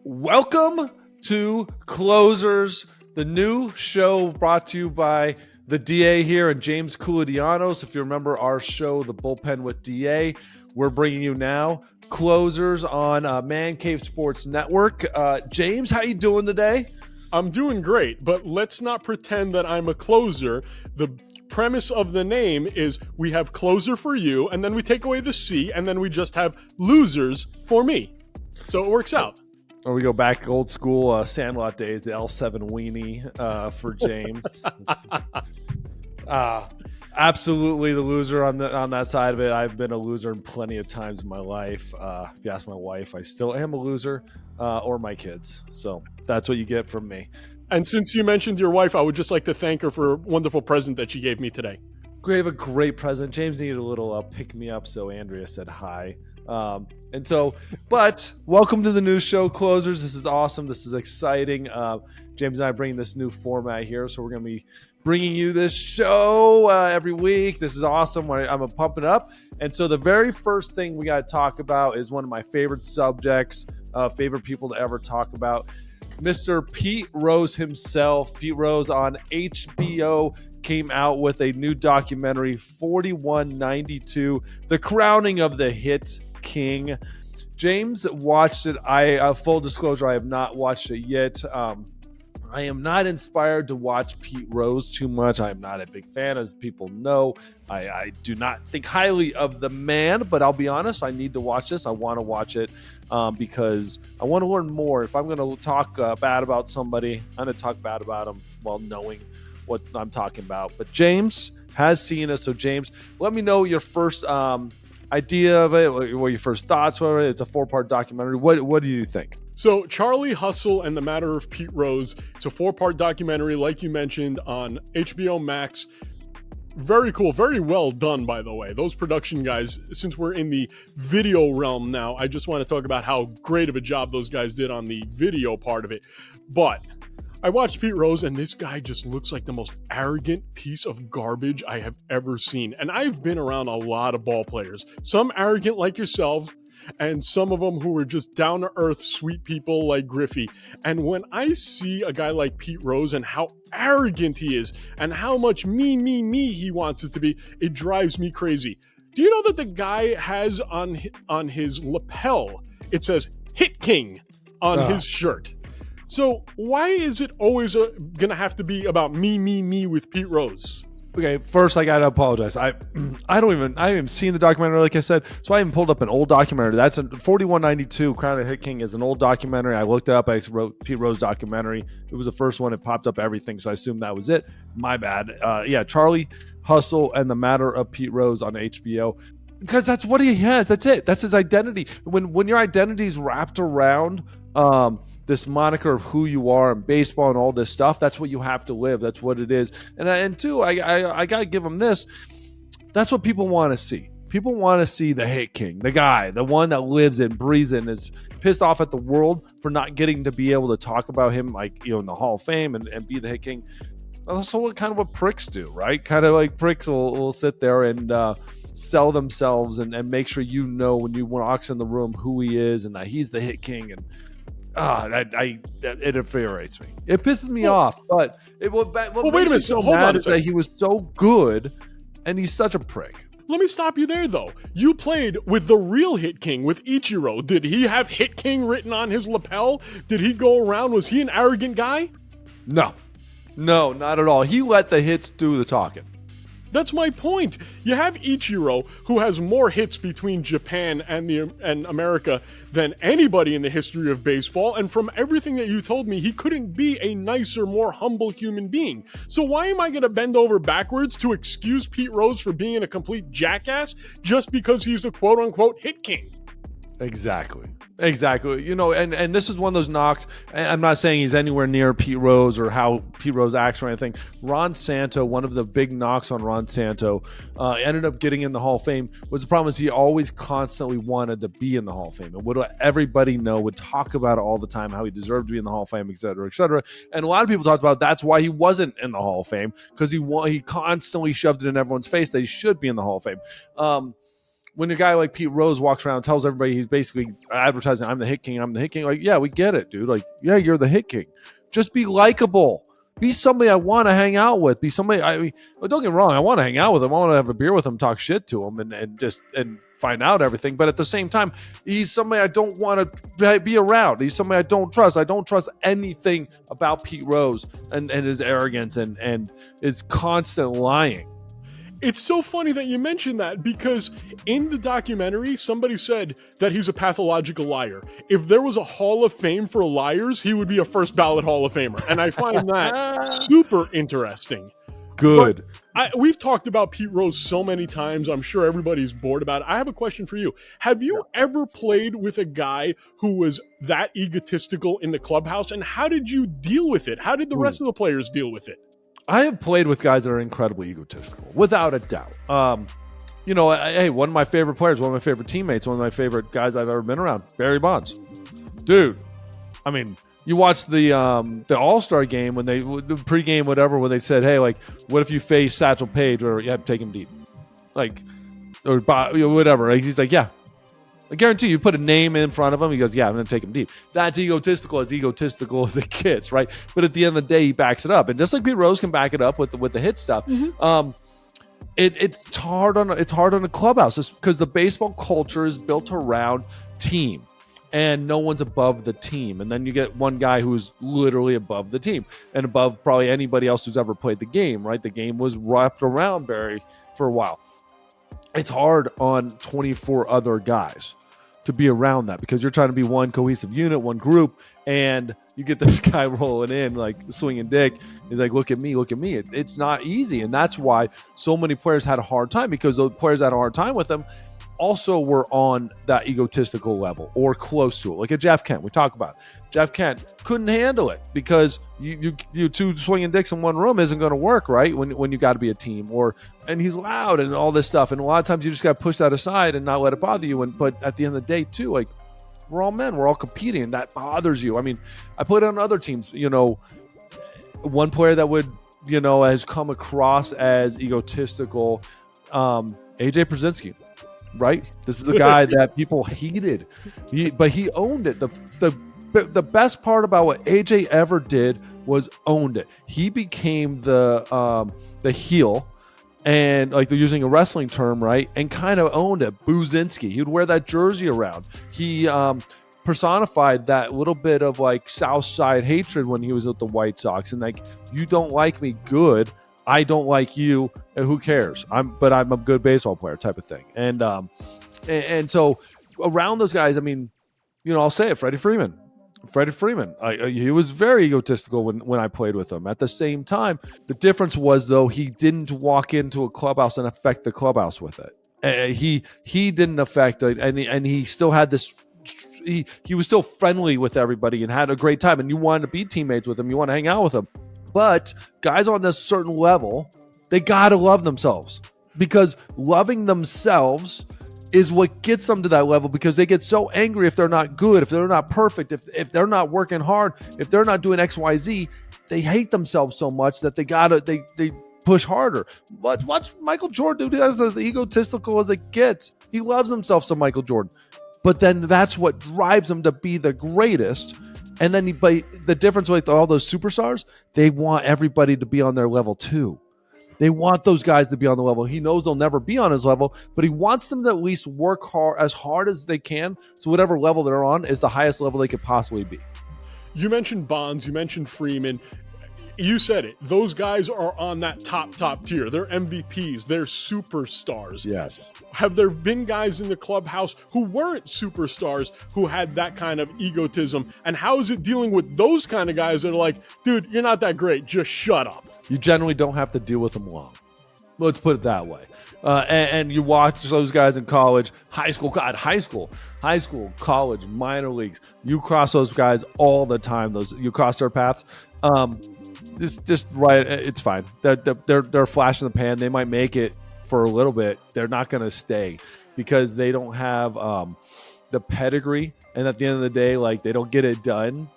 Welcome to Closers, the new show brought to you by the DA here and James Cooladianos. If you remember our show, The Bullpen with DA, we're bringing you now Closers on Man Cave Sports Network. James, how you doing today? I'm doing great, but let's not pretend that I'm a closer. The premise of the name is we have closer for you, and then we take away the C, and then we just have losers for me. So it works out. Or we go back old school Sandlot days, the L7 weenie for James. Absolutely the loser on that side of it. I've been a loser plenty of times in my life. If you ask my wife, I still am a loser, or my kids. So that's what you get from me. And since you mentioned your wife, I would just like to thank her for a wonderful present that she gave me today. Gave a great present. James needed a little pick me up, so Andrea said hi. But welcome to the new show, Closers. This is awesome. This is exciting. James and I are bringing this new format here, so we're going to be bringing you this show every week. This is awesome. I'm going to pump it up. And so the very first thing we got to talk about is one of my favorite subjects, favorite people to ever talk about, Mr. Pete Rose himself. Pete Rose on HBO came out with a new documentary, 4192, The Crowning of the Hit King. James watched it. Full disclosure, I have not watched it yet. I am not inspired to watch Pete Rose too much. I am not a big fan, as people know. I do not think highly of the man, but I'll be honest, I need to watch this. I want to watch it because I want to learn more. If I'm going to talk bad about somebody, I'm going to talk bad about them while knowing what I'm talking about. But James has seen it. So James, let me know your first idea of it, what your first thoughts were. It's a 4-part documentary. What do you think? So Charlie Hustle and the Matter of Pete Rose. It's a 4-part documentary, like you mentioned, on HBO Max. Very cool. Very well done, by the way. Those production guys, since we're in the video realm now, I just want to talk about how great of a job those guys did on the video part of it. But I watched Pete Rose, and this guy just looks like the most arrogant piece of garbage I have ever seen. And I've been around a lot of ball players, some arrogant like yourself, and some of them who were just down-to-earth, sweet people like Griffey. And when I see a guy like Pete Rose and how arrogant he is and how much me he wants it to be, it drives me crazy. Do you know that the guy has on his lapel, it says Hit King on his shirt? So why is it always going to have to be about me with Pete Rose? Okay, first I gotta apologize. I haven't seen the documentary, like I said, so I even pulled up an old documentary. That's 4192, Crown of Hit King is an old documentary. I looked it up. I wrote Pete Rose documentary. It was the first one. It popped up everything, so I assumed that was it. My bad. Charlie Hustle and the Matter of Pete Rose on HBO. Because that's what he has. That's it. That's his identity. When your identity is wrapped around this moniker of who you are in baseball and all this stuff, that's what you have to live. That's what it is. And two, I gotta give him this. That's what people want to see. People want to see the Hit King, the guy, the one that lives and breathes and is pissed off at the world for not getting to be able to talk about him, like, in the Hall of Fame and be the Hit King. Also, what pricks do, right? Kind of like pricks will sit there and sell themselves and make sure when you walks in the room who he is and that he's the Hit King. And it infuriates me. It pisses me off. But what wait a minute. So hold on a second. That he was so good, and he's such a prick. Let me stop you there, though. You played with the real Hit King, with Ichiro. Did he have Hit King written on his lapel? Did he go around? Was he an arrogant guy? No, not at all. He let the hits do the talking. That's my point. You have Ichiro, who has more hits between Japan and America than anybody in the history of baseball, and from everything that you told me, he couldn't be a nicer, more humble human being. So why am I going to bend over backwards to excuse Pete Rose for being a complete jackass just because he's the quote-unquote Hit King? Exactly. And this is one of those knocks. I'm not saying he's anywhere near Pete Rose or how Pete Rose acts or anything. Ron Santo, one of the big knocks on Ron Santo, ended up getting in the Hall of Fame. Was the problem is he always constantly wanted to be in the Hall of Fame and would let everybody know, would talk about it all the time, how he deserved to be in the Hall of Fame, et cetera, et cetera. And a lot of people talked about that's why he wasn't in the Hall of Fame, because he constantly shoved it in everyone's face that he should be in the Hall of Fame. when a guy like Pete Rose walks around and tells everybody he's basically advertising, I'm the hit king, I'm the hit king. Like, yeah, we get it, dude. Like, yeah, you're the hit king. Just be likable. Be somebody I want to hang out with. Be somebody well, don't get me wrong, I want to hang out with him. I want to have a beer with him, talk shit to him, and find out everything. But at the same time, he's somebody I don't want to be around. He's somebody I don't trust. I don't trust anything about Pete Rose and his arrogance and his constant lying. It's so funny that you mentioned that, because in the documentary, somebody said that he's a pathological liar. If there was a Hall of Fame for liars, he would be a first ballot Hall of Famer. And I find that super interesting. Good. We've talked about Pete Rose so many times. I'm sure everybody's bored about it. I have a question for you. Have you ever played with a guy who was that egotistical in the clubhouse? And how did you deal with it? How did the rest of the players deal with it? I have played with guys that are incredibly egotistical, without a doubt. Hey, one of my favorite players, one of my favorite teammates, one of my favorite guys I've ever been around, Barry Bonds. Dude, I mean, you watched the All-Star game when the pregame, whatever, when they said, hey, like, what if you face Satchel Paige, or you have to take him deep? Like, or whatever. He's like, yeah. I guarantee you put a name in front of him, he goes, yeah, I'm going to take him deep. That's egotistical as it gets, right? But at the end of the day, he backs it up. And just like Pete Rose can back it up with the hit stuff, it's hard on a clubhouse just because the baseball culture is built around team. And no one's above the team. And then you get one guy who's literally above the team and above probably anybody else who's ever played the game, right? The game was wrapped around Barry for a while. It's hard on 24 other guys to be around that because you're trying to be one cohesive unit, one group, and you get this guy rolling in like swinging dick. He's like, look at me. It's not easy. And that's why so many players had a hard time, because those players that had a hard time with him also were on that egotistical level or close to it. Like a Jeff Kent, we talk about it. Jeff Kent couldn't handle it because you two swinging dicks in one room isn't going to work, right? When you got to be a team, and he's loud and all this stuff. And a lot of times you just got to push that aside and not let it bother you. But at the end of the day too, like, we're all men, we're all competing, and that bothers you. I mean, I played on other teams, one player that would, has come across as egotistical, AJ Przinsky. Right, this is a guy that people hated, but he owned it. The best part about what AJ ever did was owned it. He became the heel, and like they're using a wrestling term, right? And kind of owned it. Buzinski, he would wear that jersey around. He personified that little bit of like South Side hatred when he was with the White Sox, and like, you don't like me, good. I don't like you, and who cares? I'm a good baseball player type of thing. And so around those guys, I mean, I'll say it, Freddie Freeman, he was very egotistical when I played with him. At the same time, the difference was, though, he didn't walk into a clubhouse and affect the clubhouse with it. He didn't affect it, and he still had this. He was still friendly with everybody and had a great time, and you wanted to be teammates with him. You want to hang out with him. But guys on this certain level, they got to love themselves, because loving themselves is what gets them to that level, because they get so angry if they're not good, if they're not perfect, if they're not working hard, if they're not doing XYZ, they hate themselves so much that they push harder. Watch Michael Jordan, dude. That's as egotistical as it gets. He loves himself some Michael Jordan. But then that's what drives him to be the greatest. And then the difference with all those superstars, they want everybody to be on their level too. They want those guys to be on the level. He knows they'll never be on his level, but he wants them to at least work hard as they can, so whatever level they're on is the highest level they could possibly be. You mentioned Bonds, you mentioned Freeman. You said it. Those guys are on that top tier. They're MVPs. They're superstars. Yes. Have there been guys in the clubhouse who weren't superstars who had that kind of egotism? And how is it dealing with those kind of guys that are like, dude, you're not that great. Just shut up. You generally don't have to deal with them long. Let's put it that way. And you watch those guys in college, high school, college, minor leagues. You cross those guys all the time. You cross their paths. Just right. It's fine. They're a flash in the pan. They might make it for a little bit. They're not going to stay because they don't have the pedigree. And at the end of the day, like, they don't get it done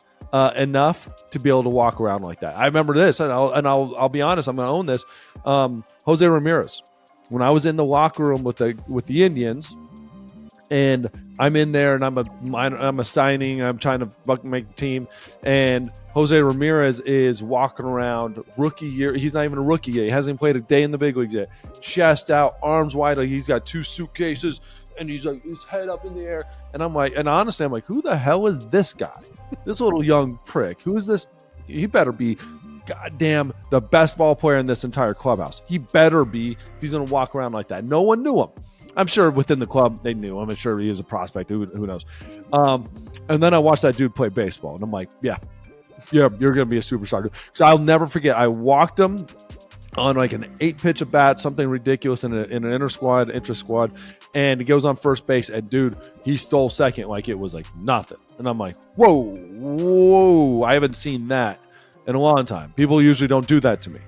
enough to be able to walk around like that. I remember this, and I'll be honest. I'm going to own this. Jose Ramirez. When I was in the locker room with the Indians, and I'm in there, and I'm a signing. I'm trying to fucking make the team, and Jose Ramirez is walking around rookie year. He's not even a rookie yet. He hasn't even played a day in the big leagues yet. Chest out, arms wide, like he's got 2 suitcases, and he's like his head up in the air. And I'm like, and honestly, I'm like, who the hell is this guy? This little young prick. Who is this? He better be goddamn the best ball player in this entire clubhouse. He better be if he's gonna walk around like that. No one knew him. I'm sure within the club they knew him. I'm sure he was a prospect. Who knows? And then I watched that dude play baseball, and I'm like, yeah, you're gonna be a superstar. So I'll never forget. I walked him on like an 8-pitch at bat, something ridiculous in an inter squad, and he goes on first base, and dude, he stole second like it was like nothing. And I'm like, whoa, I haven't seen that in a long time. People usually don't do that to me.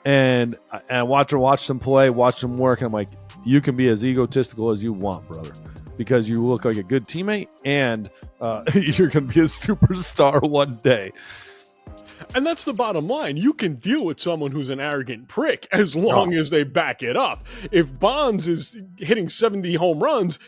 And I watch them play, watch them work, and I'm like, you can be as egotistical as you want, brother, because you look like a good teammate, and you're going to be a superstar one day. And that's the bottom line. You can deal with someone who's an arrogant prick as long as they back it up. If Bonds is hitting 70 home runs,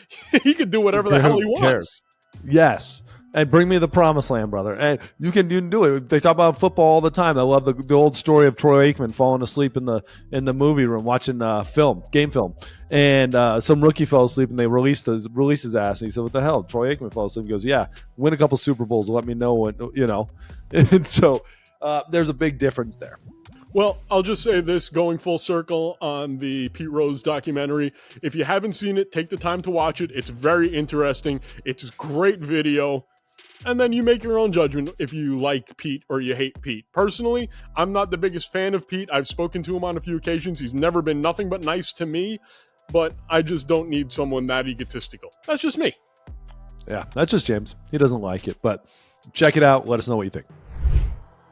he can do whatever the hell he wants. Yes. And bring me the promised land, brother. And you can do it. They talk about football all the time. I love the old story of Troy Aikman falling asleep in the movie room watching game film. And some rookie fell asleep, and they released his ass. And he said, "What the hell?" Troy Aikman fell asleep. He goes, "Yeah, win a couple Super Bowls. Let me know when, you know." And so there's a big difference there. Well, I'll just say this, going full circle on the Pete Rose documentary. If you haven't seen it, take the time to watch it. It's very interesting. It's a great video. And then you make your own judgment if you like Pete or you hate Pete. Personally, I'm not the biggest fan of Pete. I've spoken to him on a few occasions. He's never been nothing but nice to me. But I just don't need someone that egotistical. That's just me. Yeah, that's just James. He doesn't like it. But check it out. Let us know what you think.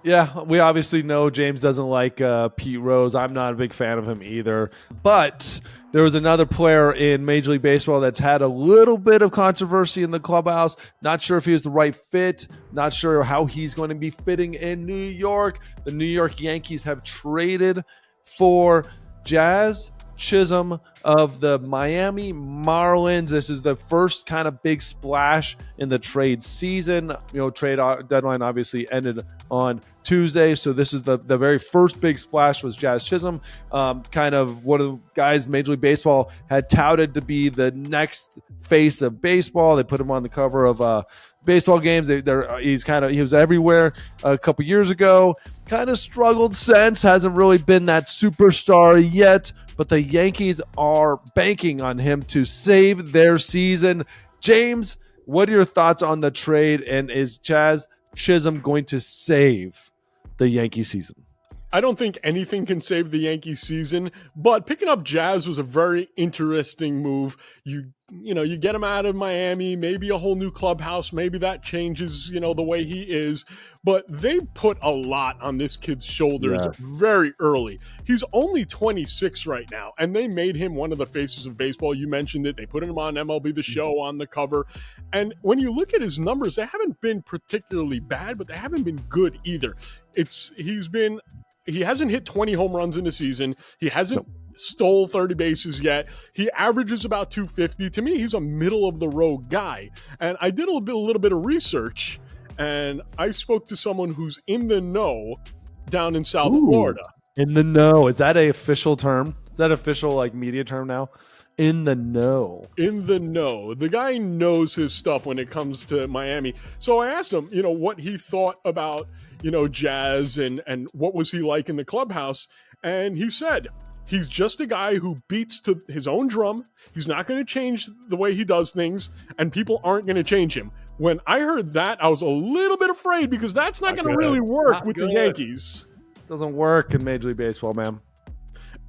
Yeah, we obviously know James doesn't like Pete Rose. I'm not a big fan of him either. But there was another player in Major League Baseball that's had a little bit of controversy in the clubhouse. Not sure if he was the right fit. Not sure how he's going to be fitting in New York. The New York Yankees have traded for Jazz Chisholm of the Miami Marlins. This is the first kind of big splash in the trade season. You know, trade deadline obviously ended on Tuesday, so this is the very first big splash was Jazz Chisholm, kind of one of the guys Major League Baseball had touted to be the next face of baseball. They put him on the cover of baseball games. He was everywhere a couple years ago. Kind of struggled since, hasn't really been that superstar yet, but the Yankees are banking on him to save their season. James, what are your thoughts on the trade, and is Jazz Chisholm going to save the Yankee season? I don't think anything can save the Yankees season, but picking up Jazz was a very interesting move. You get him out of Miami, maybe a whole new clubhouse, maybe that changes, the way he is, but they put a lot on this kid's shoulders very early. He's only 26 right now, and they made him one of the faces of baseball. You mentioned it. They put him on MLB The Show on the cover, and when you look at his numbers, they haven't been particularly bad, but they haven't been good either. He hasn't hit 20 home runs in the season. He hasn't stole 30 bases yet. He averages about 250. To me, he's a middle-of-the-road guy. And I did a little bit of research, and I spoke to someone who's in the know down in South Florida. In the know. Is that an official term? Is that official media term now? In the know. In the know. The guy knows his stuff when it comes to Miami. So I asked him, what he thought about, Jazz and what was he like in the clubhouse. And he said, he's just a guy who beats to his own drum. He's not going to change the way he does things, and people aren't going to change him. When I heard that, I was a little bit afraid because that's not going to really work with the Yankees. Doesn't work in Major League Baseball, man.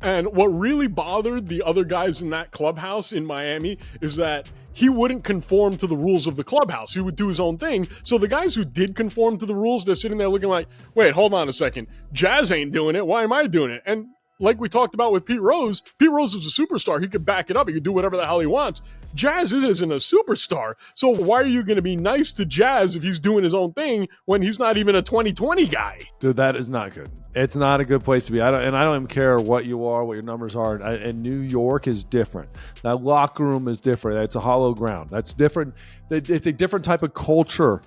And what really bothered the other guys in that clubhouse in Miami is that he wouldn't conform to the rules of the clubhouse. He would do his own thing. So the guys who did conform to the rules, they're sitting there looking like, wait, hold on a second. Jazz ain't doing it. Why am I doing it? And like we talked about with Pete Rose was a superstar. He could back it up. He could do whatever the hell he wants. Jazz isn't a superstar. So why are you going to be nice to Jazz if he's doing his own thing when he's not even a 2020 guy? Dude, that is not good. It's not a good place to be. I don't even care what you are, what your numbers are. And New York is different. That locker room is different. It's a hollow ground. That's different. It's a different type of culture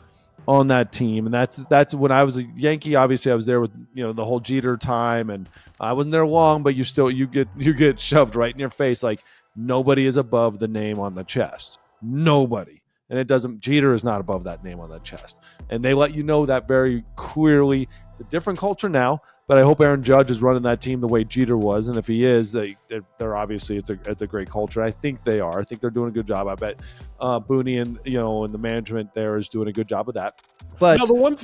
on that team, and that's when I was a Yankee. Obviously, I was there with the whole Jeter time, and I wasn't there long, but you get shoved right in your face like nobody is above the name on the chest. Nobody. And it doesn't. Jeter is not above that name on the chest, and they let you know that very clearly. It's a different culture now, but I hope Aaron Judge is running that team the way Jeter was, and if he is, they're obviously it's a great culture. I think they are. I think they're doing a good job. I bet Booney and the management there is doing a good job of that. But now the one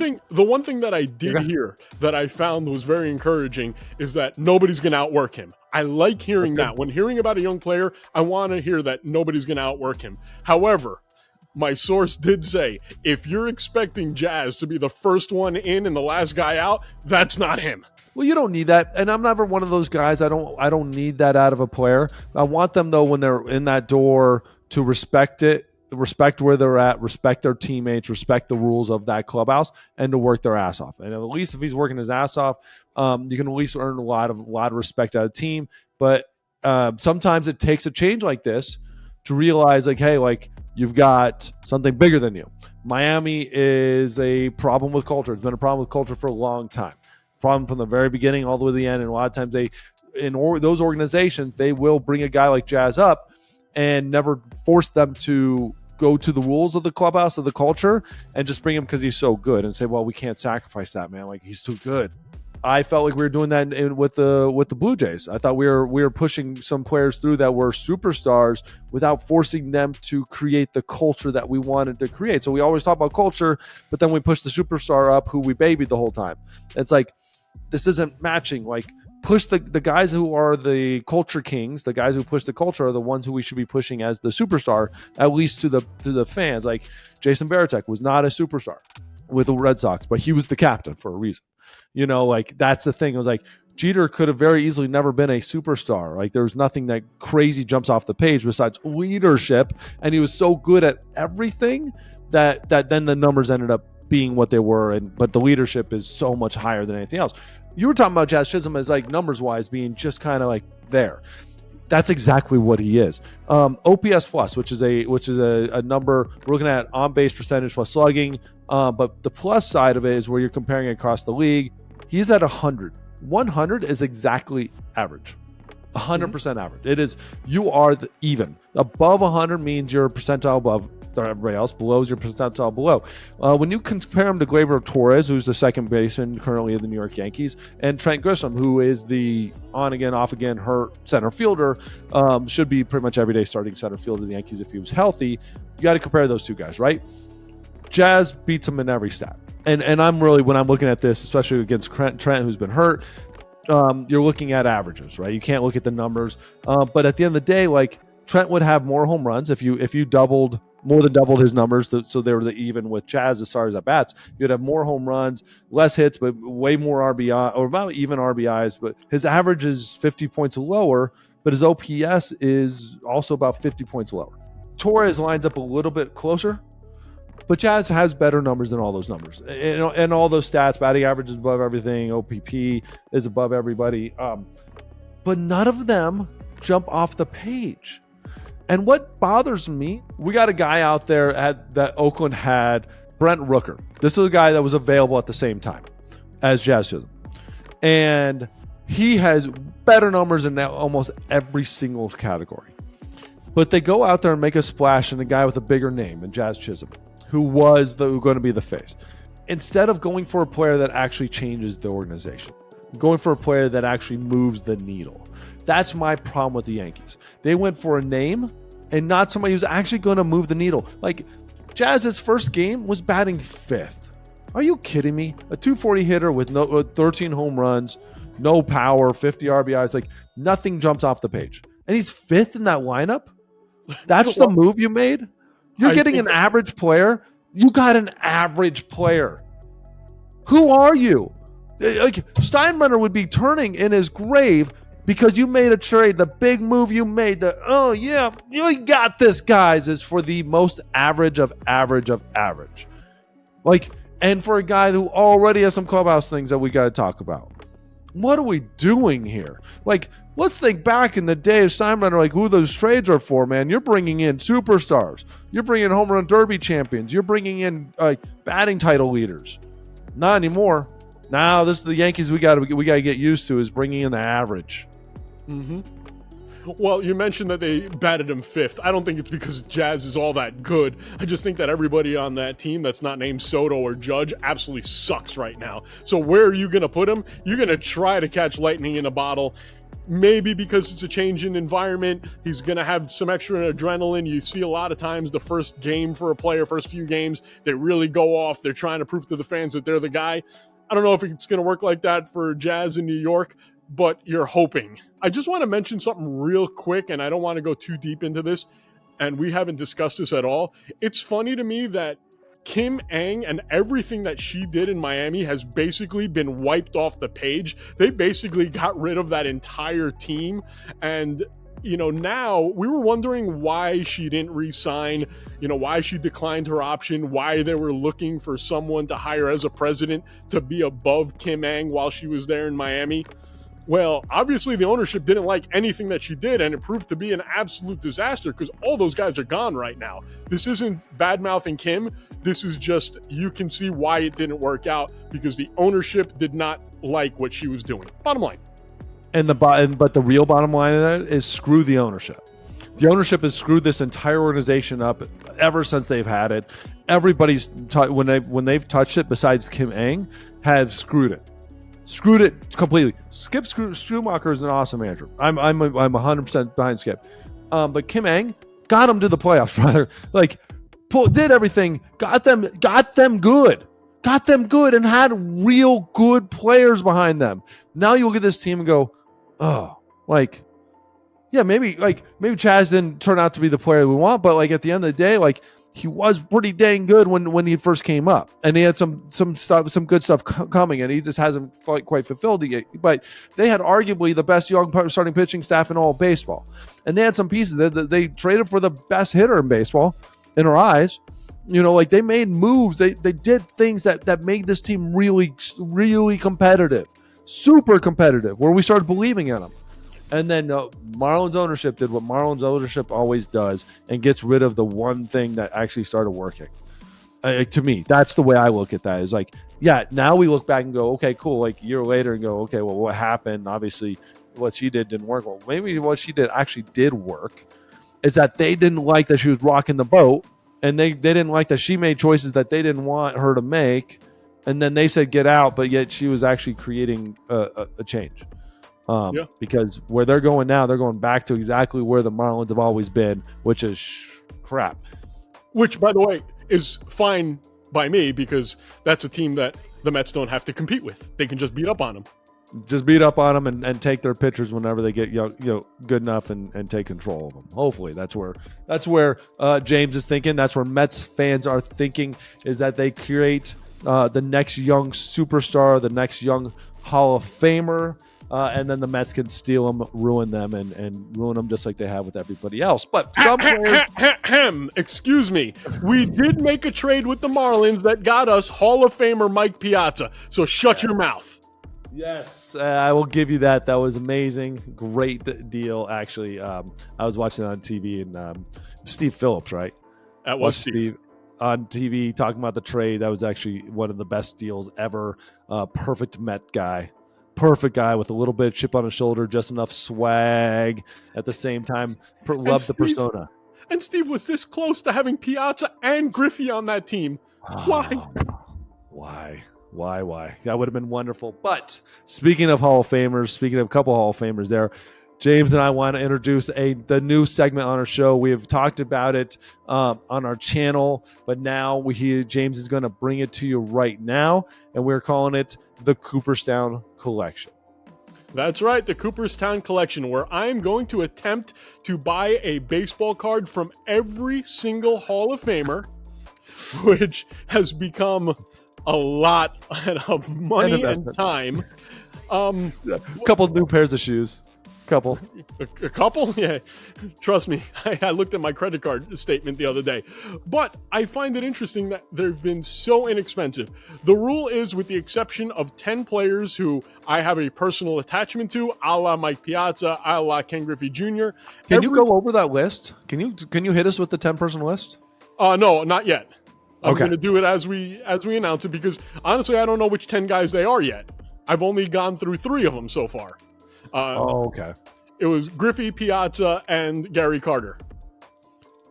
thing that I did hear that I found was very encouraging is that nobody's going to outwork him. I like hearing that. When hearing about a young player, I want to hear that nobody's going to outwork him. However, my source did say, if you're expecting Jazz to be the first one in and the last guy out, that's not him. Well, you don't need that, and I'm never one of those guys. I don't need that out of a player. I want them though when they're in that door to respect it, respect where they're at, respect their teammates, respect the rules of that clubhouse, and to work their ass off. And at least if he's working his ass off, you can at least earn a lot of respect out of the team. But sometimes it takes a change like this to realize, like, hey, like, you've got something bigger than you. Miami is a problem with culture. It's been a problem with culture for a long time. Problem from the very beginning all the way to the end. And a lot of times those organizations, they will bring a guy like Jazz up and never force them to go to the rules of the clubhouse, of the culture, and just bring him because he's so good and say, well, we can't sacrifice that, man. Like, he's too good. I felt like we were doing that with the Blue Jays. I thought we were pushing some players through that were superstars without forcing them to create the culture that we wanted to create. So we always talk about culture, but then we push the superstar up who we babied the whole time. It's like, this isn't matching. Like, push the guys who are the culture kings, the guys who push the culture are the ones who we should be pushing as the superstar, at least to the fans. Like, Jason Varitek was not a superstar with the Red Sox, but he was the captain for a reason. Like, that's the thing. It was like, Jeter could have very easily never been a superstar. Like, there's nothing that crazy jumps off the page besides leadership. And he was so good at everything that then the numbers ended up being what they were. But the leadership is so much higher than anything else. You were talking about Jazz Chisholm as, like, numbers wise being just kind of like there. That's exactly what he is. OPS plus, which is a number we're looking at on base percentage plus slugging. But the plus side of it is where you're comparing it across the league. He's at 100. 100 is exactly average. 100% average. It is, you are even. Above 100 means you're a percentile above everybody else. Below is your percentile below. When you compare him to Gleyber Torres, who's the second baseman currently of the New York Yankees, and Trent Grisham, who is the on again, off again, hurt center fielder, should be pretty much every day starting center fielder of the Yankees if he was healthy. You got to compare those two guys, right? Jazz beats him in every stat. And I'm really, when I'm looking at this, especially against Trent, who's been hurt, you're looking at averages, right? You can't look at the numbers. But at the end of the day, like, Trent would have more home runs if you more than doubled his numbers, so they were even with Jazz as far as at bats. You'd have more home runs, less hits, but way more RBI, or about even RBIs. But his average is 50 points lower, but his OPS is also about 50 points lower. Torres lines up a little bit closer, but Jazz has better numbers than all those numbers. And all those stats, batting average is above everything, OPP is above everybody. But none of them jump off the page. And what bothers me, we got a guy out there that Oakland had, Brent Rooker. This is a guy that was available at the same time as Jazz Chisholm. And he has better numbers in almost every single category. But they go out there and make a splash in a guy with a bigger name than Jazz Chisholm, who was going to be the face. Instead of going for a player that actually changes the organization, going for a player that actually moves the needle. That's my problem with the Yankees. They went for a name and not somebody who's actually going to move the needle. Like, Jazz's first game was batting 5th. Are you kidding me? A 240 hitter with 13 home runs, no power, 50 RBIs, like, nothing jumps off the page. And he's 5th in that lineup? That's the move you made? You're getting an average player? You got an average player. Who are you? Like, Steinbrenner would be turning in his grave because you made a trade. The big move you made, oh yeah, you got this, guys, is for the most average of average of average. Like, and for a guy who already has some clubhouse things that we got to talk about. What are we doing here? Like, let's think back in the day of Steinbrenner, like who those trades are for, man. You're bringing in superstars. You're bringing in home run derby champions. You're bringing in batting title leaders. Not anymore. Now this is the Yankees we got to get used to, is bringing in the average. Mm-hmm. Well, you mentioned that they batted him fifth. I don't think it's because Jazz is all that good. I just think that everybody on that team that's not named Soto or Judge absolutely sucks right now. So where are you going to put him? You're going to try to catch lightning in a bottle. Maybe because it's a change in environment, he's going to have some extra adrenaline. You see a lot of times the first game for a player, first few games, they really go off. They're trying to prove to the fans that they're the guy. I don't know if it's going to work like that for Jazz in New York, but you're hoping. I just want to mention something real quick, and I don't want to go too deep into this, and we haven't discussed this at all. It's funny to me that Kim Ng and everything that she did in Miami has basically been wiped off the page. They basically got rid of that entire team, and now we were wondering why she didn't re-sign, why she declined her option, why they were looking for someone to hire as a president to be above Kim Ng while she was there in Miami. Well, obviously the ownership didn't like anything that she did, and it proved to be an absolute disaster because all those guys are gone right now. This isn't bad-mouthing Kim. This is just, you can see why it didn't work out, because the ownership did not like what she was doing. Bottom line. But the real bottom line of that is screw the ownership. The ownership has screwed this entire organization up ever since they've had it. Everybody's when they've touched it, besides Kim Ng, have screwed it. Screwed it completely. Skip Schumacher is an awesome manager. I'm 100% behind Skip. But Kim Ng got them to the playoffs, brother. Like, did everything, got them good, and had real good players behind them. Now you look at this team and go, oh, like, yeah, maybe Chaz didn't turn out to be the player we want, but like at the end of the day, like, he was pretty dang good when he first came up, and he had some good stuff coming, and he just hasn't quite fulfilled it yet. But they had arguably the best young starting pitching staff in all of baseball, and they had some pieces that they traded for the best hitter in baseball in our eyes. Like they made moves, they did things that made this team really, really competitive, super competitive, where we started believing in them. And then Marlins ownership did what Marlins ownership always does and gets rid of the one thing that actually started working. To me, that's the way I look at that. Is like, yeah, now we look back and go, okay, cool. Like a year later and go, okay, well, what happened? Obviously, what she did didn't work. Well, maybe what she did actually did work. Is that they didn't like that she was rocking the boat, and they didn't like that she made choices that they didn't want her to make. And then they said, get out, but yet she was actually creating a change. Because where they're going now, they're going back to exactly where the Marlins have always been, which is crap. Which, by the way, is fine by me, because that's a team that the Mets don't have to compete with. They can just beat up on them. Just beat up on them and take their pitchers whenever they get good enough and take control of them. Hopefully, that's where James is thinking. That's where Mets fans are thinking, is that they create the next young superstar, the next young Hall of Famer. And then the Mets can steal them, ruin them, and ruin them just like they have with everybody else. But some players... Excuse me. We did make a trade with the Marlins that got us Hall of Famer Mike Piazza. So shut your mouth. Yes, I will give you that. That was amazing. Great deal, actually. I was watching it on TV, and Steve Phillips, right? That was Steve. On TV talking about the trade. That was actually one of the best deals ever. Perfect Met guy. Perfect guy with a little bit of chip on his shoulder, just enough swag at the same time. Loved the persona. And Steve was this close to having Piazza and Griffey on that team. Why? That would have been wonderful. But speaking of Hall of Famers, speaking of a couple Hall of Famers there, James and I want to introduce the new segment on our show. We have talked about it on our channel, but now James is going to bring it to you right now, and we're calling it the Cooperstown Collection. That's right, the Cooperstown Collection, where I'm going to attempt to buy a baseball card from every single Hall of Famer, which has become a lot of money and time. A couple new pairs of shoes. Couple. A couple? Yeah. Trust me, I looked at my credit card statement the other day. But I find it interesting that they've been so inexpensive. The rule is, with the exception of 10 players who I have a personal attachment to, a la Mike Piazza, a la Ken Griffey Jr. Can you go over that list? Can you hit us with the 10-person list? No, not yet. I'm Okay. going to do it as we announce it, because honestly, I don't know which 10 guys they are yet. I've only gone through 3 of them so far. Okay. It was Griffey, Piazza, and Gary Carter.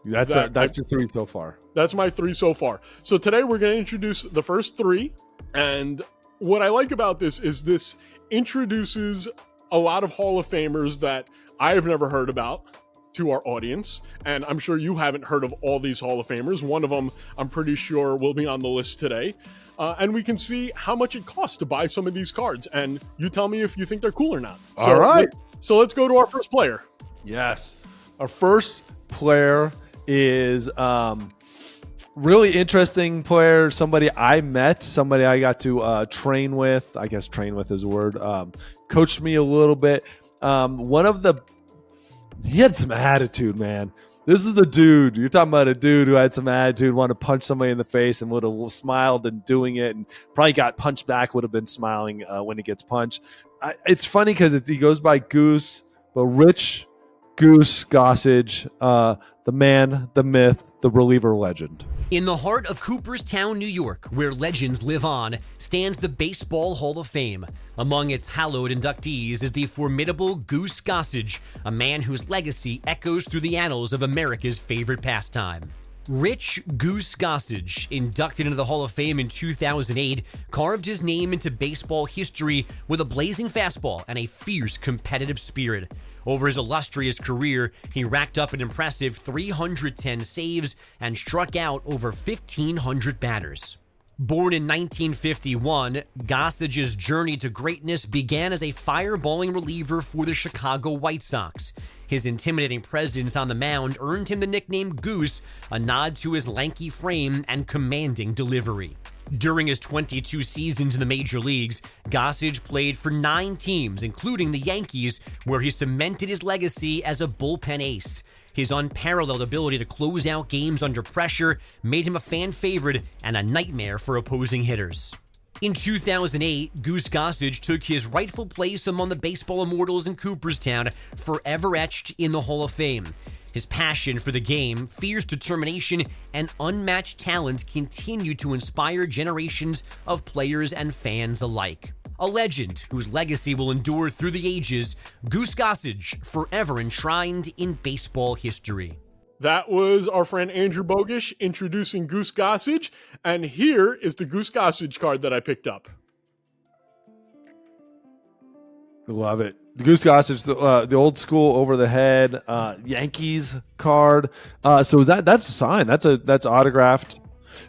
That's your 3 so far. That's my 3 so far. So today we're going to introduce the first 3. And what I like about this is this introduces a lot of Hall of Famers that I have never heard about to our audience. And I'm sure you haven't heard of all these Hall of Famers. One of them, I'm pretty sure, will be on the list today. And we can see how much it costs to buy some of these cards. And you tell me if you think they're cool or not. All right. So let's go to our first player. Yes. Our first player is really interesting player. Somebody I met, somebody I got to train with. I guess train with is a word. Coached me a little bit. He had some attitude, man. This is the dude. You're talking about a dude who had some attitude, wanted to punch somebody in the face and would have smiled and doing it, and probably got punched back, would have been smiling when he gets punched. It's funny because he goes by Goose, but Rich Goose Gossage, the man, the myth, the reliever legend. In the heart of Cooperstown, New York, where legends live on, stands the Baseball Hall of Fame. Among its hallowed inductees is the formidable Goose Gossage, a man whose legacy echoes through the annals of America's favorite pastime. Rich Goose Gossage, inducted into the Hall of Fame in 2008, carved his name into baseball history with a blazing fastball and a fierce competitive spirit. Over his illustrious career, he racked up an impressive 310 saves and struck out over 1,500 batters. Born in 1951, Gossage's journey to greatness began as a fireballing reliever for the Chicago White Sox. His intimidating presence on the mound earned him the nickname Goose, a nod to his lanky frame and commanding delivery. During his 22 seasons in the major leagues, Gossage played for 9 teams, including the Yankees, where he cemented his legacy as a bullpen ace. His unparalleled ability to close out games under pressure made him a fan favorite and a nightmare for opposing hitters. In 2008, Goose Gossage took his rightful place among the baseball immortals in Cooperstown, forever etched in the Hall of Fame. His passion for the game, fierce determination, and unmatched talent continue to inspire generations of players and fans alike. A legend whose legacy will endure through the ages, Goose Gossage, forever enshrined in baseball history. That was our friend Andrew Bogish introducing Goose Gossage, and here is the Goose Gossage card that I picked up. Love it. The Goose Gossage, the old school over the head Yankees card. So that's a sign. That's autographed.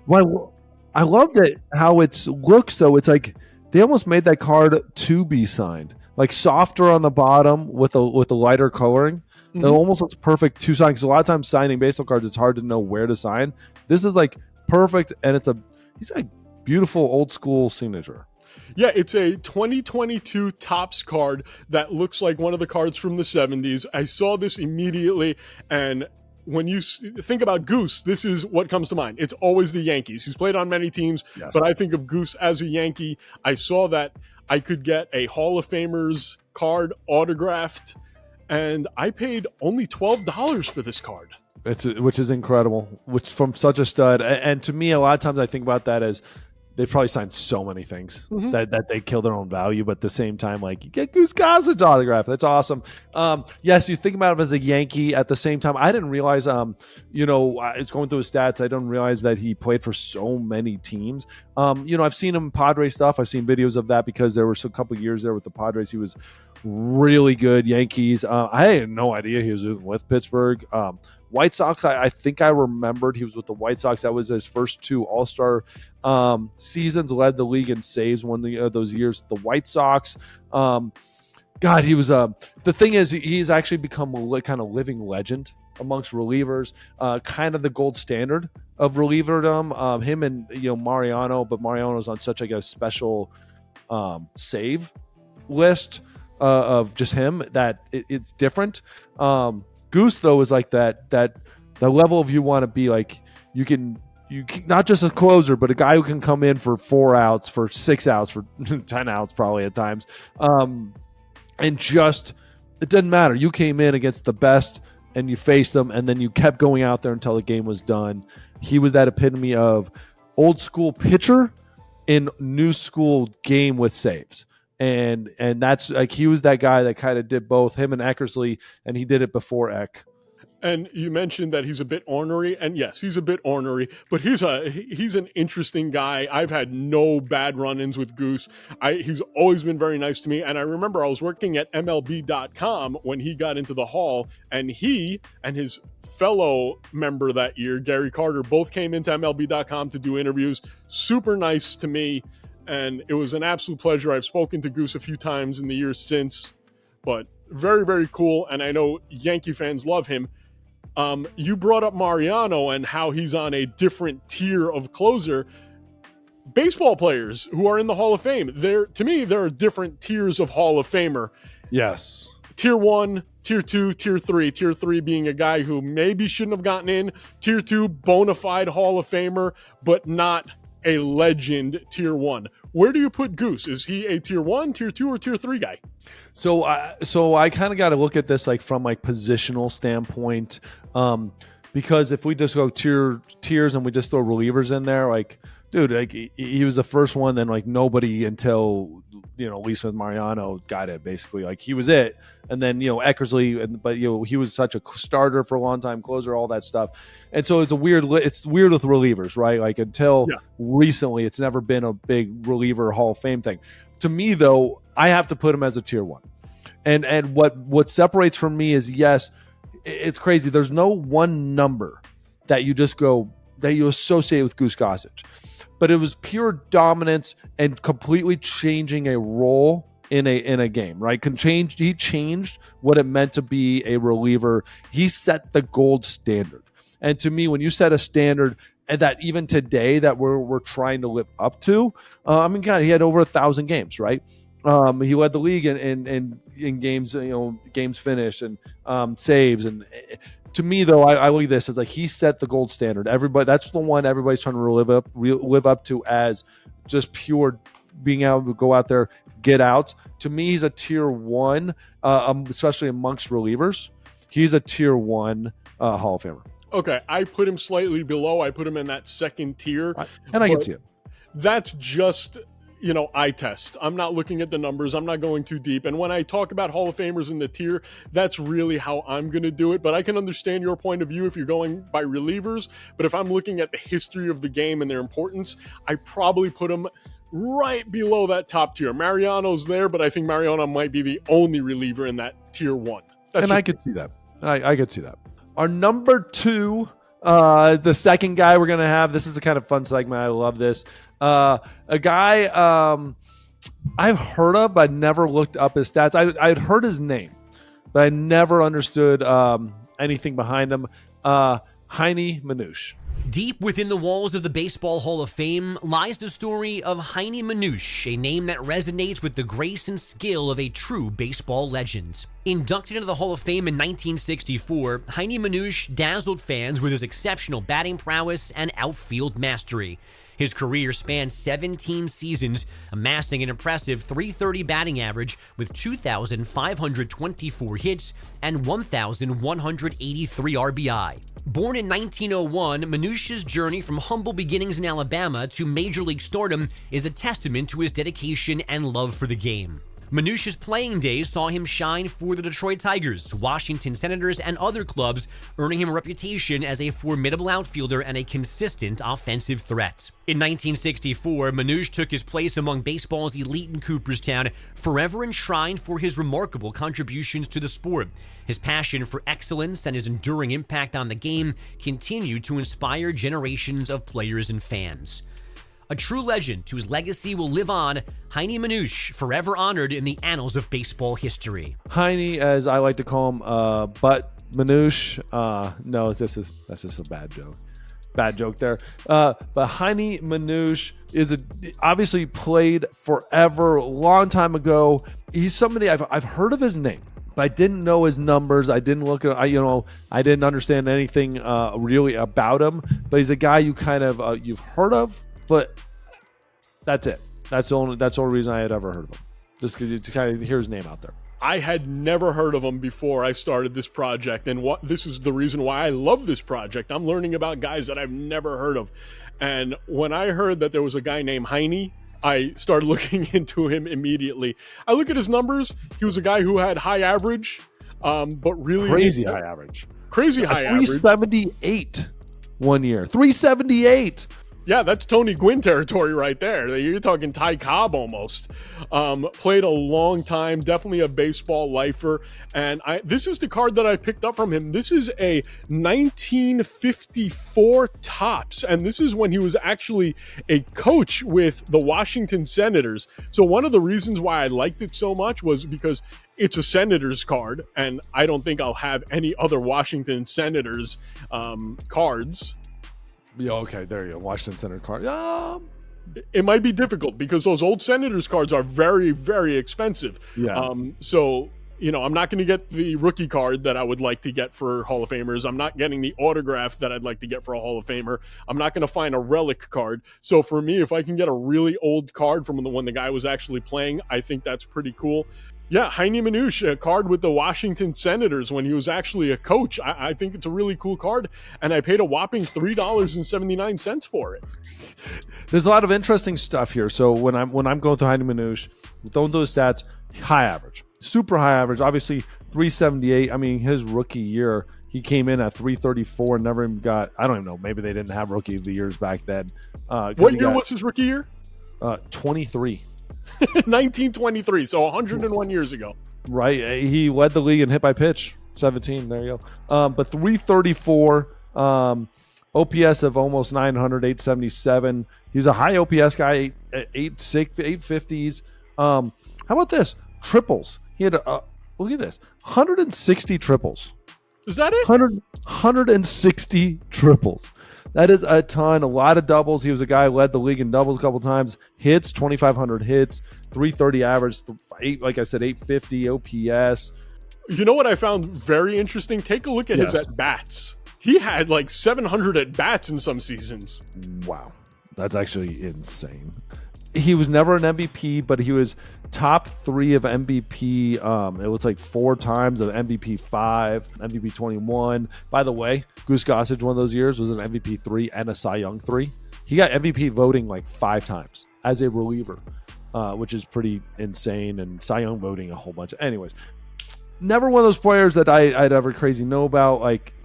Well, I loved it how it looks though. It's like they almost made that card to be signed, like softer on the bottom with a lighter coloring. Mm-hmm. It almost looks perfect to sign, because a lot of times signing baseball cards, it's hard to know where to sign. This is like perfect, and he's a beautiful old school signature. Yeah, it's a 2022 Topps card that looks like one of the cards from the 70s. I saw this immediately, and when you think about Goose, this is what comes to mind. It's always the Yankees. He's played on many teams, yes, but I think of Goose as a Yankee. I saw that I could get a Hall of Famers card autographed, and I paid only $12 for this card. Which is incredible, which from such a stud. And to me, a lot of times I think about that as they probably signed so many things that they kill their own value, but at the same time, like, you get Goose Gossage autograph. That's awesome. Yes, you think about him as a Yankee. At the same time, I didn't realize, it's going through his stats. I didn't realize that he played for so many teams. I've seen him Padres stuff. I've seen videos of that because there were a couple of years there with the Padres. He was really good. Yankees. I had no idea he was with Pittsburgh. White Sox, I think I remembered he was with the White Sox. That was his first 2 All-Star seasons, led the league in saves one of those years. The White Sox, God, he was the thing is, he's actually become a kind of living legend amongst relievers, kind of the gold standard of relieverdom. Him and Mariano, but Mariano's on such like a special save list. of just him that it's different. Goose though is like that the level of you want to be like you can not just a closer, but a guy who can come in for 4 outs, for 6 outs, for 10 outs probably at times, and just it doesn't matter. You came in against the best and you faced them, and then you kept going out there until the game was done. He was that epitome of old school pitcher in new school game with saves. And that's like he was that guy that kind of did both, him and Eckersley, and he did it before Eck. And you mentioned that he's a bit ornery, and yes, he's a bit ornery, but he's an interesting guy. I've had no bad run-ins with Goose. He's always been very nice to me, and I remember I was working at MLB.com when he got into the Hall, and he and his fellow member that year, Gary Carter, both came into MLB.com to do interviews. Super nice to me, and it was an absolute pleasure. I've spoken to Goose a few times in the years since, but very, very cool, and I know Yankee fans love him. You brought up Mariano and how he's on a different tier of closer. Baseball players who are in the Hall of Fame, to me, there are different tiers of Hall of Famer. Yes. Tier 1, Tier 2, Tier 3. Tier 3 being a guy who maybe shouldn't have gotten in. Tier 2, bona fide Hall of Famer, but not a legend Tier 1. Where do you put Goose? Is he a Tier 1, Tier 2, or Tier 3 guy? So I kind of got to look at this like from like positional standpoint, because if we just go tiers and we just throw relievers in there, like, dude, like he was the first one, then like nobody until, at least with Mariano got it basically. Like he was it, and then Eckersley, but he was such a starter for a long time, closer, all that stuff, and so it's weird with relievers, right? Like until recently, it's never been a big reliever Hall of Fame thing. To me, though, I have to put him as a Tier 1, and what separates from me is, yes, it's crazy. There's no one number that you just go that you associate with Goose Gossage. But it was pure dominance and completely changing a role in a game, right? He changed what it meant to be a reliever. He set the gold standard. And to me, when you set a standard and that even today that we're trying to live up to, God, he had over 1,000 games, right? He led the league in games, games finished and saves. And to me, though, I look at this as like he set the gold standard. That's the one everybody's trying to live up to as just pure being able to go out there, get outs. To me, he's a Tier 1, especially amongst relievers. He's a Tier 1 Hall of Famer. Okay, I put him slightly below. I put him in that second tier. And I can see it. That's just, eye test. I'm not looking at the numbers. I'm not going too deep. And when I talk about Hall of Famers in the tier, that's really how I'm going to do it. But I can understand your point of view if you're going by relievers. But if I'm looking at the history of the game and their importance, I probably put them right below that top tier. Mariano's there, but I think Mariano might be the only reliever in that Tier 1. I could see that. I could see that. Our number 2, the second guy we're going to have, this is a kind of fun segment. I love this. A guy I've heard of, but never looked up his stats. I'd heard his name, but I never understood anything behind him. Heine Manouche. Deep within the walls of the Baseball Hall of Fame lies the story of Heine Manouche, a name that resonates with the grace and skill of a true baseball legend. Inducted into the Hall of Fame in 1964, Heine Manouche dazzled fans with his exceptional batting prowess and outfield mastery. His career spanned 17 seasons, amassing an impressive .330 batting average with 2,524 hits and 1,183 RBI. Born in 1901, Manouche's journey from humble beginnings in Alabama to Major League stardom is a testament to his dedication and love for the game. Manouche's playing days saw him shine for the Detroit Tigers, Washington Senators, and other clubs, earning him a reputation as a formidable outfielder and a consistent offensive threat. In 1964, Manouche took his place among baseball's elite in Cooperstown, forever enshrined for his remarkable contributions to the sport. His passion for excellence and his enduring impact on the game continue to inspire generations of players and fans. A true legend whose legacy will live on, Heine Manouche, forever honored in the annals of baseball history. Heine, as I like to call him, but Manouche. No, that's just a bad joke. Bad joke there. But Heine Manouche obviously played forever, long time ago, he's somebody I've heard of his name, but I didn't know his numbers. I didn't look at, I didn't understand anything really about him. But he's a guy you kind of you've heard of, but that's it. That's the only reason I had ever heard of him, just because you kind of hear his name out there. I had never heard of him before I started this project, and this is the reason why I love this project. I'm learning about guys that I've never heard of, and when I heard that there was a guy named Heine, I started looking into him immediately. I look at his numbers. He was a guy who had high average, but really crazy high average. Crazy high average. 378 1 year. 378. Yeah, that's Tony Gwynn territory right there. You're talking Ty Cobb almost. Played a long time, definitely a baseball lifer. And this is the card that I picked up from him. This is a 1954 Topps, and this is when he was actually a coach with the Washington Senators. So one of the reasons why I liked it so much was because it's a Senators card, and I don't think I'll have any other Washington Senators cards. Yeah, okay, there you go. Washington Senator card. It might be difficult because those old Senators cards are very, very expensive. Yeah. So, I'm not going to get the rookie card that I would like to get for Hall of Famers. I'm not getting the autograph that I'd like to get for a Hall of Famer. I'm not going to find a relic card. So for me, if I can get a really old card from when the guy was actually playing, I think that's pretty cool. Yeah, Heine Manouche, a card with the Washington Senators when he was actually a coach. I think it's a really cool card, and I paid a whopping $3.79 for it. There's a lot of interesting stuff here. So when I'm going through Heine Manouche, throwing those stats, high average, super high average. Obviously, 378. I mean, his rookie year, he came in at 334 and never even got. I don't even know. Maybe they didn't have rookie of the years back then. What year was his rookie year? 23. 1923, so 101 years ago. Right. He led the league in hit by pitch, 17. There you go. But 334, OPS of almost 900, 877. He's a high OPS guy, 850s. How about this? Triples. He had, look at this, 160 triples. Is that it? 160 triples. That is a ton. A lot of doubles. He was a guy who led the league in doubles a couple times. Hits, 2,500 hits, 330 average, like I said, 850 OPS. You know what I found very interesting? Take a look at his at-bats. He had like 700 at-bats in some seasons. Wow. That's actually insane. He was never an MVP, but he was top 3 of MVP. It was like 4 times of MVP 5, MVP 21. By the way, Goose Gossage one of those years was an MVP 3 and a Cy Young 3. He got MVP voting like 5 times as a reliever, which is pretty insane. And Cy Young voting a whole bunch. Anyways, never one of those players that I'd ever crazy know about. Like,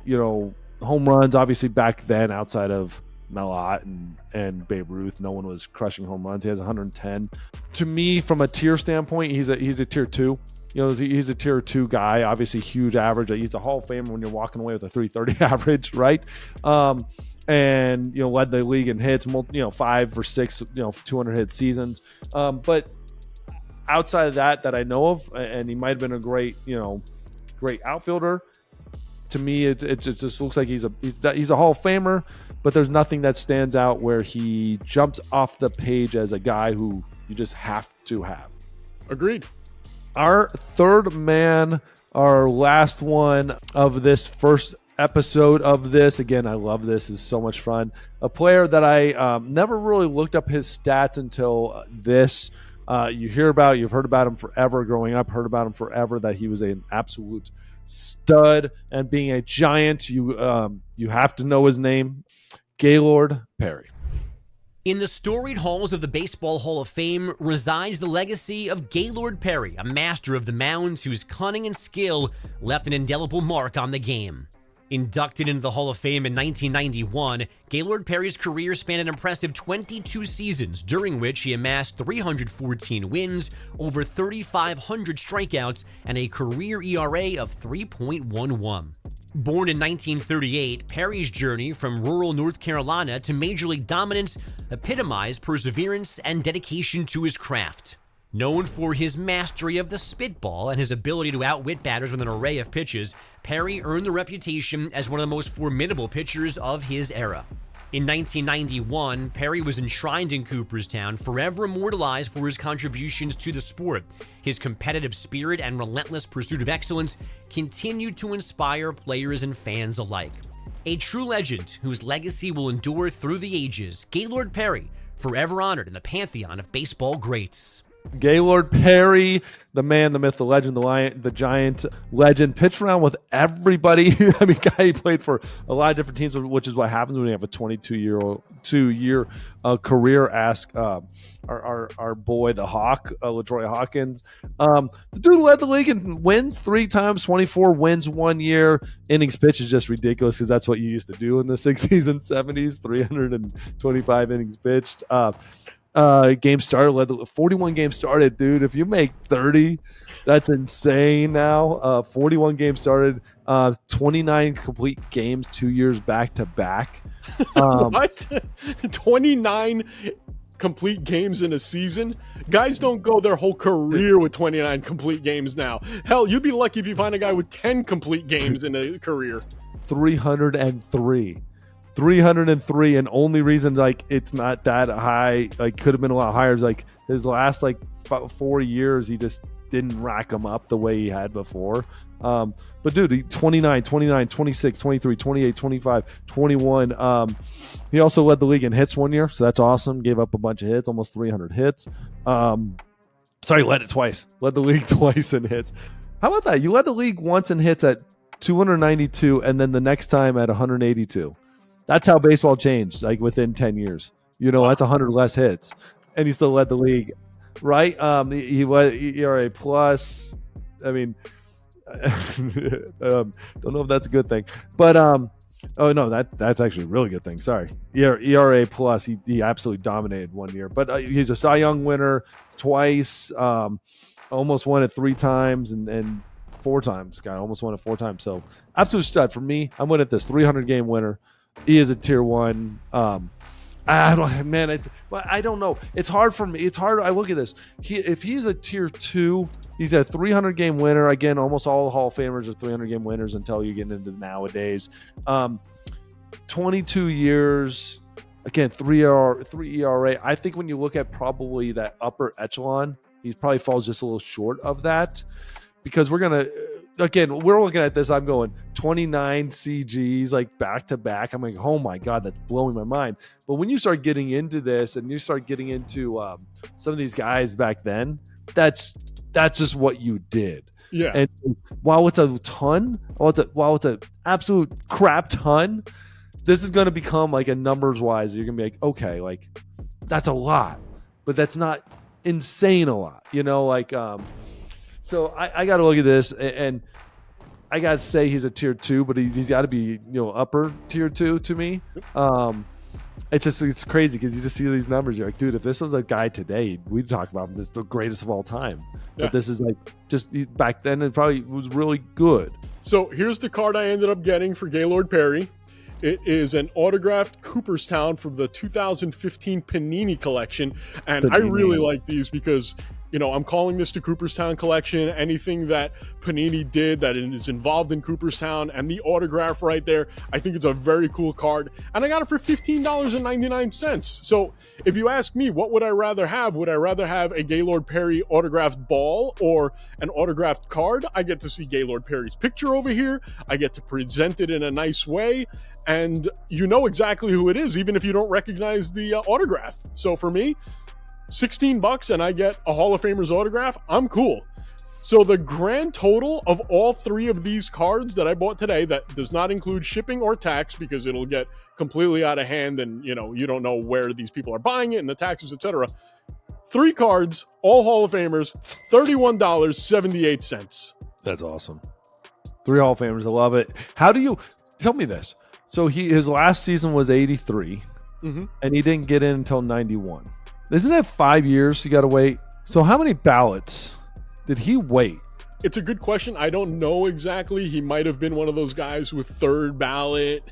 home runs, obviously back then outside of Mel and Babe Ruth, no one was crushing home runs. He has 110. To me, from a tier standpoint, he's a tier 2. He's a tier 2 guy. Obviously, huge average. He's a Hall of Famer when you're walking away with a 330 average, right? And led the league in hits. 5 or 6 200 hit seasons. But outside of that I know of, and he might have been a great outfielder. To me, it just looks like he's a Hall of Famer, but there's nothing that stands out where he jumps off the page as a guy who you just have to have. Agreed. Our third man, our last one of this first episode of this. Again, I love this. It's so much fun. A player that I never really looked up his stats until this. You've heard about him forever growing up, heard about him forever, that he was an absolute stud, and being a giant, you have to know his name, Gaylord Perry. In the storied halls of the Baseball Hall of Fame resides the legacy of Gaylord Perry, a master of the mound whose cunning and skill left an indelible mark on the game. Inducted into the Hall of Fame in 1991, Gaylord Perry's career spanned an impressive 22 seasons, during which he amassed 314 wins, over 3,500 strikeouts, and a career ERA of 3.11. Born in 1938, Perry's journey from rural North Carolina to Major League dominance epitomized perseverance and dedication to his craft. Known for his mastery of the spitball and his ability to outwit batters with an array of pitches, Perry earned the reputation as one of the most formidable pitchers of his era. In 1991, Perry was enshrined in Cooperstown, forever immortalized for his contributions to the sport. His competitive spirit and relentless pursuit of excellence continued to inspire players and fans alike. A true legend whose legacy will endure through the ages, Gaylord Perry, forever honored in the pantheon of baseball greats. Gaylord Perry, the man, the myth, the legend, the lion, the giant legend, pitched around with everybody. I mean, guy, he played for a lot of different teams, which is what happens when you have a 22-year career. Ask our boy, the Hawk, LaTroy Hawkins. The dude led the league in wins 3 times, 24 wins 1 year. Innings pitched is just ridiculous because that's what you used to do in the 60s and 70s, 325 innings pitched. Games started, led the 41 games started, dude. If you make 30, that's insane now. 41 games started, 29 complete games 2 years back to back. What? 29 complete games in a season? Guys don't go their whole career with 29 complete games now. Hell, you'd be lucky if you find a guy with 10 complete games in a career. 303. 303, and only reason like it's not that high, like could have been a lot higher, is like his last like 4 years he just didn't rack them up the way he had before. But dude, he 29, 26, 23, 28, 25, 21. He also led the league in hits 1 year, so that's awesome. Gave up a bunch of hits, almost 300 hits. Led it twice. Led the league twice in hits. How about that? You led the league once in hits at 292, and then the next time at 182. That's how baseball changed, like within 10 years. You know, that's 100 less hits. And he still led the league, right? He led ERA plus. I mean, don't know if that's a good thing. But, oh, no, that's actually a really good thing. Sorry. ERA plus, he absolutely dominated 1 year. But he's a Cy Young winner twice, almost won it 3 times, and 4 times. Guy almost won it 4 times. So, absolute stud. For me, I'm winning this 300-game winner. He is a tier 1. I don't know. It's hard for me. It's hard. I look at this. If he's a tier 2, he's a 300-game winner. Again, almost all Hall of Famers are 300-game winners until you get into nowadays. 22 years. Again, 3 ERA. I think when you look at probably that upper echelon, he probably falls just a little short of that, because we're looking at this. I'm going 29 CGs like back to back. I'm like, oh my God, that's blowing my mind. But when you start getting into this and you start getting into some of these guys back then, that's just what you did. Yeah. And while it's a ton, while it's an absolute crap ton, this is going to become like a numbers wise. You're going to be like, okay, like that's a lot, but that's not insane a lot, you know, like, so I got to look at this, and I got to say he's a tier 2, but he's got to be, you know, upper tier 2 to me. It's crazy because you just see these numbers. You're like, dude, if this was a guy today, we'd talk about him as the greatest of all time. Yeah. But this is like just back then, it probably was really good. So here's the card I ended up getting for Gaylord Perry. It is an autographed Cooperstown from the 2015 Panini collection. And I really like these because, you know, I'm calling this the Cooperstown collection. Anything that Panini did that is involved in Cooperstown, and the autograph right there, I think it's a very cool card. And I got it for $15.99. So if you ask me, what would I rather have? Would I rather have a Gaylord Perry autographed ball or an autographed card? I get to see Gaylord Perry's picture over here. I get to present it in a nice way. And you know exactly who it is, even if you don't recognize the autograph. So for me, $16 and I get a Hall of Famer's autograph, I'm cool. So the grand total of all 3 of these cards that I bought today, that does not include shipping or tax, because it'll get completely out of hand and, you know, you don't know where these people are buying it and the taxes, etc. 3 cards, all Hall of Famers, $31.78. That's awesome. 3 Hall of Famers. I love it. How do you tell me this? So his last season was 83, and he didn't get in until 91. Isn't it 5 years you got to wait? So how many ballots did he wait? It's a good question. I don't know exactly. He might have been one of those guys with 3rd ballot.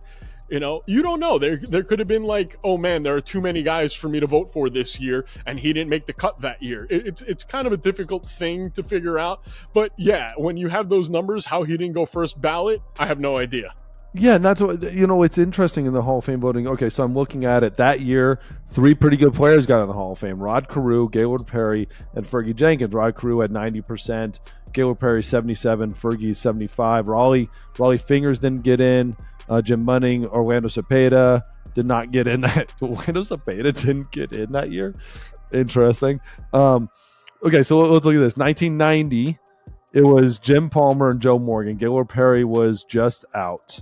You know, you don't know. There could have been like, oh man, there are too many guys for me to vote for this year, and he didn't make the cut that year. It's kind of a difficult thing to figure out. But yeah, when you have those numbers, how he didn't go 1st ballot, I have no idea. Yeah, not to, it's interesting in the Hall of Fame voting. Okay, so I'm looking at it. That year, 3 pretty good players got in the Hall of Fame. Rod Carew, Gaylord Perry, and Fergie Jenkins. Rod Carew had 90%, Gaylord Perry 77, Fergie 75. Raleigh Fingers didn't get in. Jim Bunning, Orlando Cepeda did not get in that. Orlando Cepeda didn't get in that year. Interesting. Okay, so let's look at this. 1990, it was Jim Palmer and Joe Morgan. Gaylord Perry was just out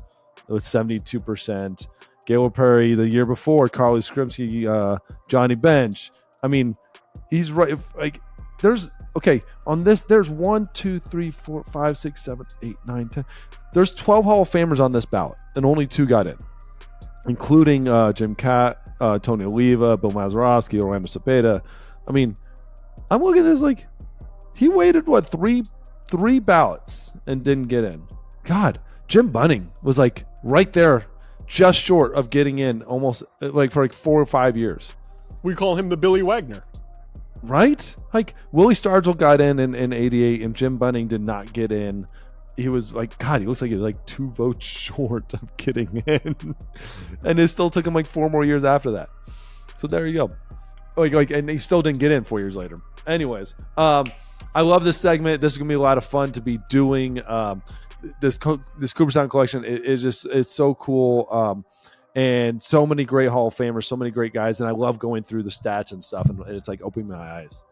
with 72%. Gaylord Perry the year before, Carly Skrimsky, Johnny Bench. I mean, he's right. On this, there's 1, 2, 3, 4, 5, 6, 7, 8, 9, 10. There's 12 Hall of Famers on this ballot, and only 2 got in, including Jim Catt, Tony Oliva, Bill Mazeroski, Orlando Cepeda. I mean, I'm looking at this like he waited, three ballots and didn't get in. God, Jim Bunning was like right there, just short of getting in almost for 4 or 5 years. We call him the Billy Wagner. Right? Like Willie Stargell got in 88 and Jim Bunning did not get in. He was like, God, he looks like he was like 2 votes short of getting in. And it still took him 4 more years after that. So there you go. And he still didn't get in 4 years later. Anyways, I love this segment. This is gonna be a lot of fun to be doing. This Cooperstown collection it's so cool. And so many great Hall of Famers, so many great guys, and I love going through the stats and stuff, and it's like opening my eyes.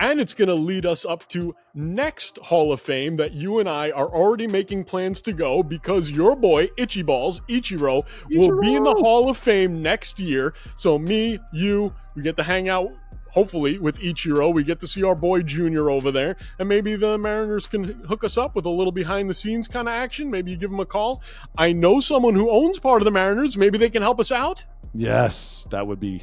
And it's going to lead us up to next Hall of Fame that you and I are already making plans to go, because your boy, Ichiro, will be in the Hall of Fame next year. So me, you, we get to hang out, hopefully, with Ichiro. We get to see our boy Junior over there. And maybe the Mariners can hook us up with a little behind-the-scenes kind of action. Maybe you give them a call. I know someone who owns part of the Mariners. Maybe they can help us out. Yes, that'd be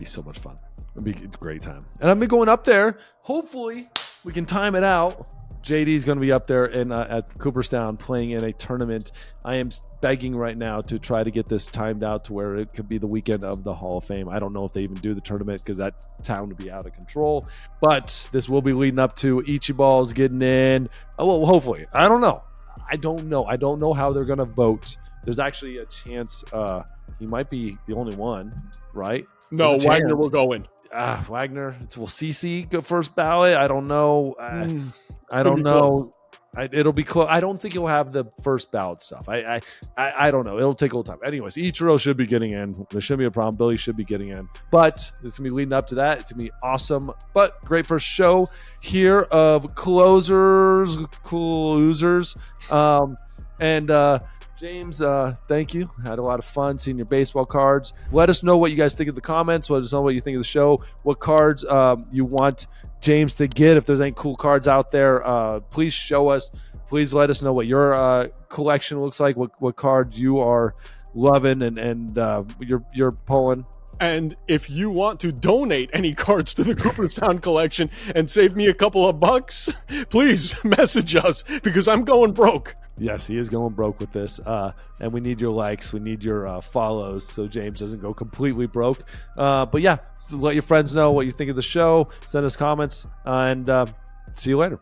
so much fun. It'd be a great time. And I've been going up there. Hopefully, we can time it out. JD's going to be up there at Cooperstown playing in a tournament. I am begging right now to try to get this timed out to where it could be the weekend of the Hall of Fame. I don't know if they even do the tournament because that town would be out of control. But this will be leading up to Ichibal's getting in. Oh, well, hopefully. I don't know. I don't know how they're going to vote. There's actually a chance he might be the only one, right? No, Wagner will go in. Wagner. Will CC go first ballot? I don't know. I don't know. It'll be close. I don't think he'll have the first ballot stuff. I don't know. It'll take a little time. Anyways, Ichiro should be getting in. There shouldn't be a problem. Billy should be getting in. But it's going to be leading up to that. It's going to be awesome. But great first show here of closers. James, thank you. Had a lot of fun seeing your baseball cards. Let us know what you guys think in the comments. Let us know what you think of the show. What cards you want James to get. If there's any cool cards out there, please show us. Please let us know what your collection looks like. What cards you are loving and you're pulling. And if you want to donate any cards to the Cooperstown collection and save me a couple of bucks, please message us because I'm going broke. Yes, he is going broke with this. And we need your likes. We need your follows so James doesn't go completely broke. But yeah, so let your friends know what you think of the show. Send us comments and see you later.